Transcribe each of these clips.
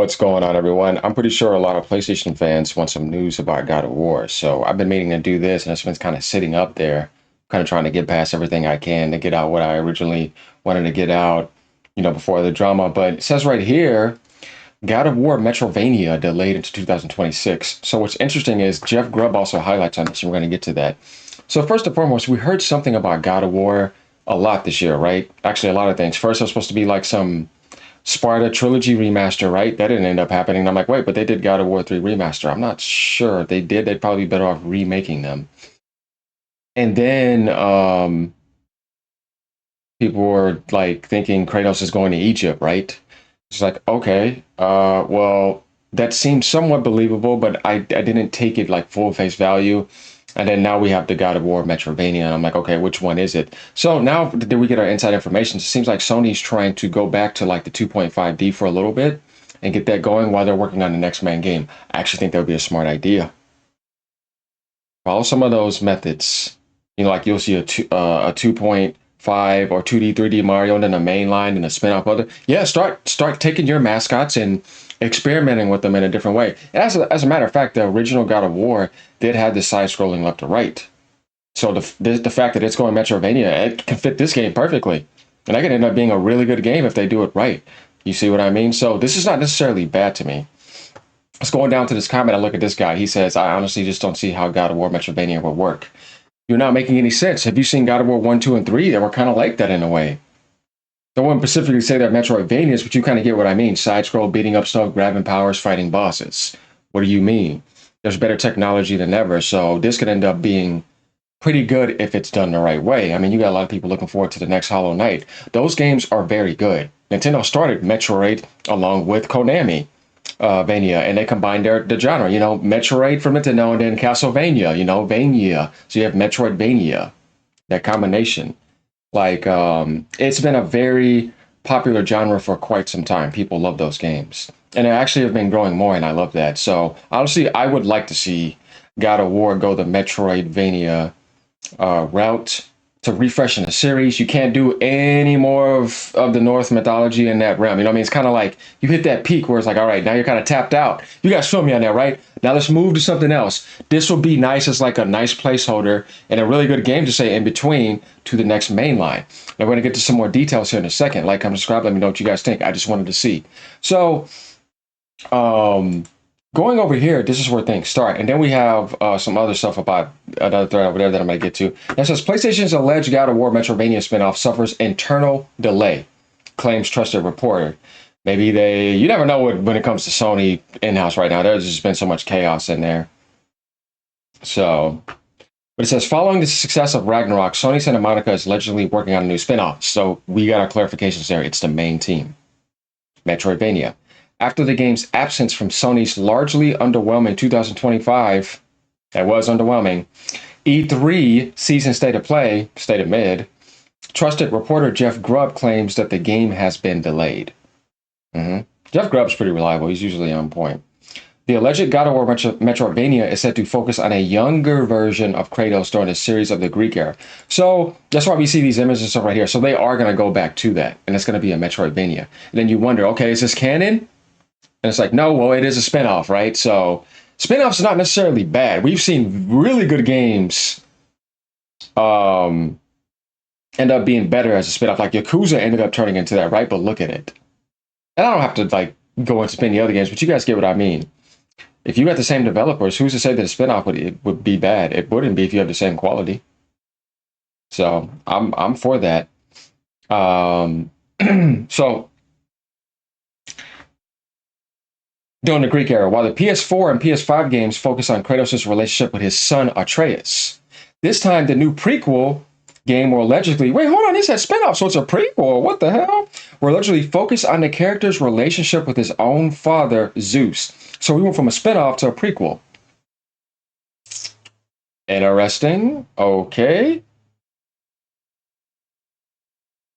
What's going on, everyone? I'm pretty sure a lot of PlayStation fans want some news about God of War. So I've been meaning to do this, and it's been kind of sitting up there, kind of trying to get past everything I can to get out what I originally wanted to get out, before the drama. But it says right here, God of War Metroidvania delayed into 2026. So what's interesting is Jeff Grubb also highlights on this, and we're going to get to that. So first and foremost, we heard something about God of War a lot this year, right? Actually, a lot of things. First, it was supposed to be like some Sparta trilogy remaster, right? That didn't end up happening. And I'm like, wait, but they did God of War 3 remaster. I'm not sure if they did. They'd probably be better off remaking them. And then people were like thinking Kratos is going to Egypt, right? It's like, okay, well, that seems somewhat believable, but I didn't take it like full face value. And then now we have the God of War Metroidvania, and I'm like, okay, which one is it? So now that we get our inside information, it seems like Sony's trying to go back to like the 2.5D for a little bit and get that going while they're working on the next main game. I actually think that would be a smart idea. Follow some of those methods. Like you'll see a 2.5 or 2D, 3D Mario, and then a main line and a spin-off other. Yeah, start taking your mascots and experimenting with them in a different way. And as a matter of fact, the original God of War did have the side-scrolling left to right. So the fact that it's going Metroidvania, it can fit this game perfectly. And that could end up being a really good game if they do it right. You see what I mean? So this is not necessarily bad to me. Let's go down to this comment. I look at this guy. He says, I honestly just don't see how God of War Metroidvania would work. You're not making any sense. Have you seen God of War 1, 2, and 3? They were kind of like that in a way. I wouldn't specifically say that Metroidvanias, but you kind of get what I mean. Side scroll, beating up stuff, grabbing powers, fighting bosses. What do you mean? There's better technology than ever, so this could end up being pretty good if it's done the right way. I mean, you got a lot of people looking forward to the next Hollow Knight. Those games are very good. Nintendo started Metroid along with Konami Vania, and they combined the genre. Metroid from Nintendo, and then Castlevania. Vania. So you have Metroidvania. That combination. Like, it's been a very popular genre for quite some time. People love those games. And they actually have been growing more, and I love that. So, honestly, I would like to see God of War go the Metroidvania route to refreshing the series. You can't do any more of the Norse mythology in that realm. I mean? It's kind of like you hit that peak where it's like, all right, now you're kind of tapped out. You guys feel me on that, right? Now let's move to something else. This will be nice as like a nice placeholder and a really good game to say in between to the next main line. Now we're going to get to some more details here in a second. Like, comment, subscribe, let me know what you guys think. I just wanted to see. So, going over here, this is where things start. And then we have some other stuff about another thread over there that I'm going to get to. It says, PlayStation's alleged God of War Metroidvania spinoff suffers internal delay, claims trusted reporter. Maybe you never know when it comes to Sony in-house right now. There's just been so much chaos in there. So, but it says, following the success of Ragnarok, Sony Santa Monica is allegedly working on a new spinoff. So we got our clarifications there. It's the main team, Metroidvania. After the game's absence from Sony's largely underwhelming 2025, that was underwhelming, E3 season state of play, state of mid, trusted reporter Jeff Grubb claims that the game has been delayed. Jeff Grubb's pretty reliable. He's usually on point. The alleged God of War Metroidvania is said to focus on a younger version of Kratos during a series of the Greek era. So that's why we see these images and stuff right here. So they are going to go back to that, and it's going to be a Metroidvania. And then you wonder, okay, is this canon? And it's like, no, well, it is a spinoff, right? So spinoffs are not necessarily bad. We've seen really good games end up being better as a spinoff. Like Yakuza ended up turning into that, right? But look at it. And I don't have to like go into many other games, but you guys get what I mean. If you got the same developers, who's to say that a spinoff would be bad? It wouldn't be if you have the same quality. So I'm for that. So during the Greek era, while the PS4 and PS5 games focus on Kratos' relationship with his son Atreus, this time the new prequel game will allegedly, wait, hold on, it said spinoff, so it's a prequel, what the hell? Will allegedly focus on the character's relationship with his own father, Zeus. So we went from a spinoff to a prequel. Interesting, okay.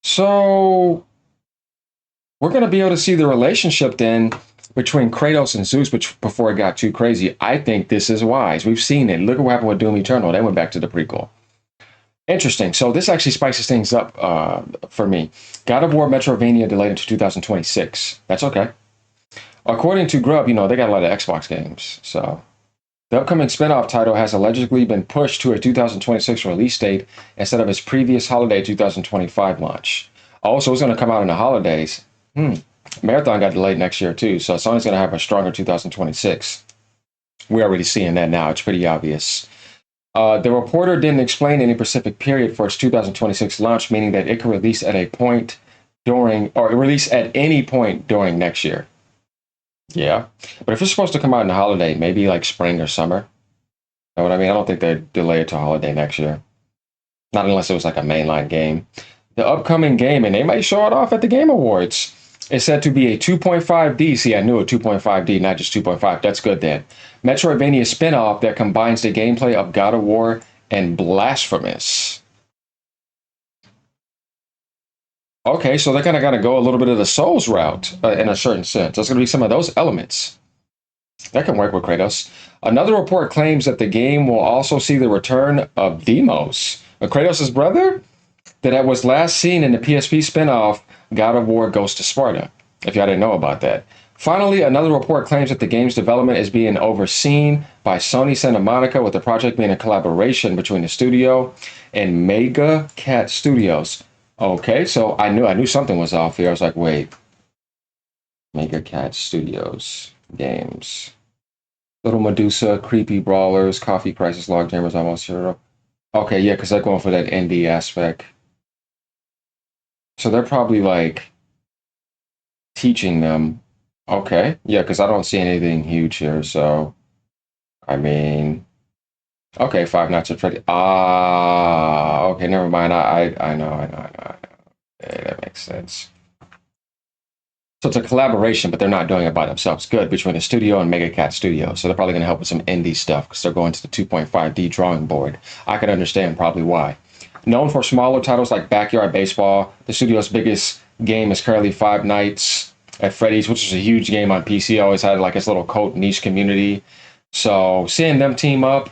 So we're going to be able to see the relationship then between Kratos and Zeus, which before it got too crazy. I think this is wise. We've seen it. Look at what happened with Doom Eternal. They went back to the prequel. Interesting. So this actually spices things up for me. God of War Metroidvania delayed into 2026. That's okay. According to Grubb, they got a lot of Xbox games. So the upcoming spinoff title has allegedly been pushed to a 2026 release date instead of its previous holiday 2025 launch. Also, it's going to come out in the holidays. Marathon got delayed next year too, so Sony's going to have a stronger 2026. We're already seeing that now. It's pretty obvious. The reporter didn't explain any specific period for its 2026 launch, meaning that it could release at release at any point during next year. Yeah, but if it's supposed to come out in the holiday, maybe like spring or summer. You know what I mean? I don't think they'd delay it to holiday next year. Not unless it was like a mainline game. The upcoming game, and they might show it off at the Game Awards, is said to be a 2.5D. See, I knew a 2.5D, not just 2.5. That's good then. Metroidvania spin-off that combines the gameplay of God of War and Blasphemous. Okay, so they're kind of got to go a little bit of the Souls route in a certain sense. There's going to be some of those elements. That can work with Kratos. Another report claims that the game will also see the return of Deimos, Kratos' brother, that was last seen in the PSP spinoff God of War Ghost of Sparta, if y'all didn't know about that. Finally, another report claims that the game's development is being overseen by Sony Santa Monica, with the project being a collaboration between the studio and Mega Cat Studios. Okay, so I knew something was off here. I was like, wait. Mega Cat Studios games. Little Medusa, Creepy Brawlers, Coffee Crisis, Log Jammers, Almost Hero. Okay, yeah, because they're going for that indie aspect. So they're probably like teaching them. Okay, yeah, because I don't see anything huge here. So, I mean, okay, Five Nights at Freddy. Okay, never mind. I know. Okay, that makes sense. So it's a collaboration, but they're not doing it by themselves. Good, between the studio and Mega Cat Studio. So they're probably going to help with some indie stuff because they're going to the 2.5D drawing board. I can understand probably why. Known for smaller titles like Backyard Baseball, the studio's biggest game is currently Five Nights at Freddy's, which is a huge game on PC. Always had like its little cult niche community. So seeing them team up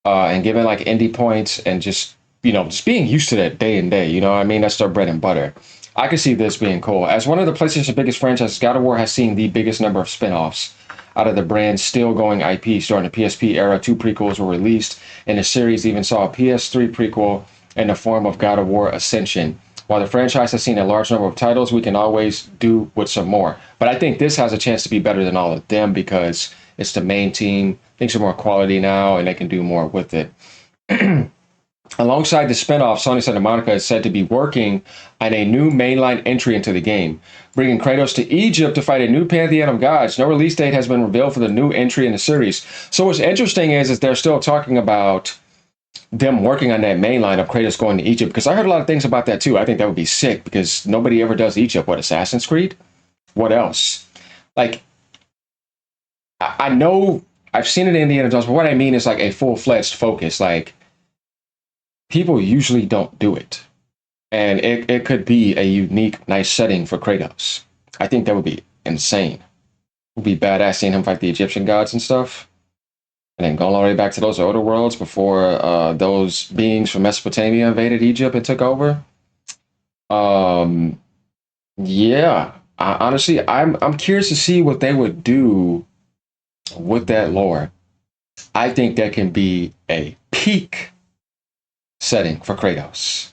and giving like indie points and just being used to that day and day, you know what I mean? That's their bread and butter. I can see this being cool. As one of the PlayStation's biggest franchises, God of War has seen the biggest number of spin-offs out of the brand's still-going IPs. During the PSP era, 2 prequels were released, and the series even saw a PS3 prequel in the form of God of War Ascension. While the franchise has seen a large number of titles, we can always do with some more. But I think this has a chance to be better than all of them because it's the main team. Things are more quality now, and they can do more with it. Alongside the spinoff, Sony Santa Monica is said to be working on a new mainline entry into the game, bringing Kratos to Egypt to fight a new pantheon of gods. No release date has been revealed for the new entry in the series. So what's interesting is they're still talking about them working on that mainline of Kratos going to Egypt, because I heard a lot of things about that too. I think that would be sick because nobody ever does Egypt. What, Assassin's Creed? What else? Like, I know I've seen it in Indiana Jones, but what I mean is like a full-fledged focus. Like, people usually don't do it. And it could be a unique, nice setting for Kratos. I think that would be insane. It would be badass seeing him fight the Egyptian gods and stuff. And then going all the way back to those older worlds before those beings from Mesopotamia invaded Egypt and took over. Yeah. Honestly, I'm curious to see what they would do with that lore. I think that can be a peak setting for Kratos.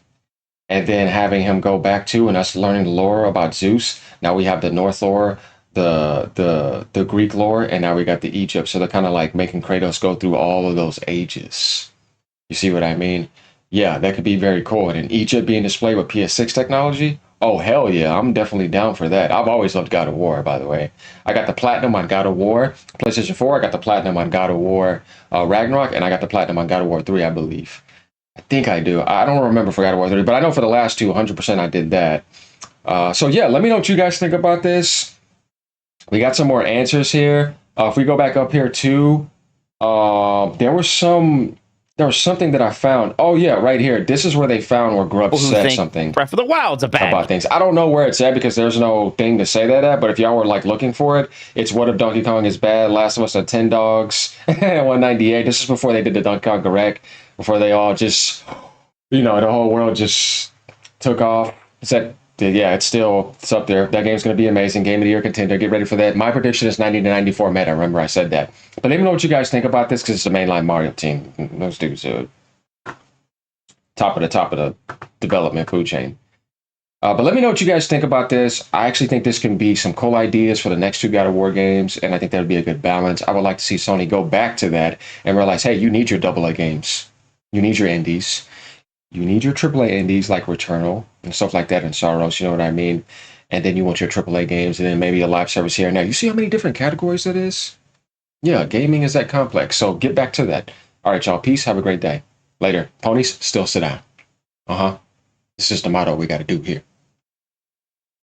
And then having him go back to and us learning the lore about Zeus. Now we have the North lore, the Greek lore, and now we got the Egypt. So they're kind of like making Kratos go through all of those ages. You see what I mean? Yeah, that could be very cool. And in Egypt being displayed with PS6 technology, oh hell yeah, I'm definitely down for that. I've always loved God of War, by the way. I got the platinum on God of War, PlayStation 4. I got the platinum on God of War Ragnarok, and I got the platinum on God of War 3, I believe. I think I do. I don't remember for God of War 3, but I know for the last two, 100% I did that. So yeah, let me know what you guys think about this. We got some more answers here. If we go back up here too, there was something that I found. Oh yeah, right here. This is where they found where Grubb said something. Breath of the Wild's a bad about things. I don't know where it's at because there's no thing to say that at. But if y'all were like looking for it, it's What If Donkey Kong Is Bad? Last of Us at 10 Dogs, 198. This is before they did the Donkey Kong Direct. Before they all just, the whole world just took off. Is that Yeah, it's up there. That game's going to be amazing. Game of the year contender. Get ready for that. My prediction is 90 to 94 meta. Remember, I said that. But let me know what you guys think about this because it's a mainline Mario team. Those dudes are top of the development food chain. But let me know what you guys think about this. I actually think this can be some cool ideas for the next two God of War games, and I think that would be a good balance. I would like to see Sony go back to that and realize, hey, you need your AA games. You need your indies. You need your AAA indies like Returnal and stuff like that and Sorrows, you know what I mean? And then you want your AAA games and then maybe a live service here and there. You see how many different categories that is? Yeah, gaming is that complex. So get back to that. All right, y'all. Peace. Have a great day. Later. Ponies, still sit down. Uh huh. This is the motto we got to do here.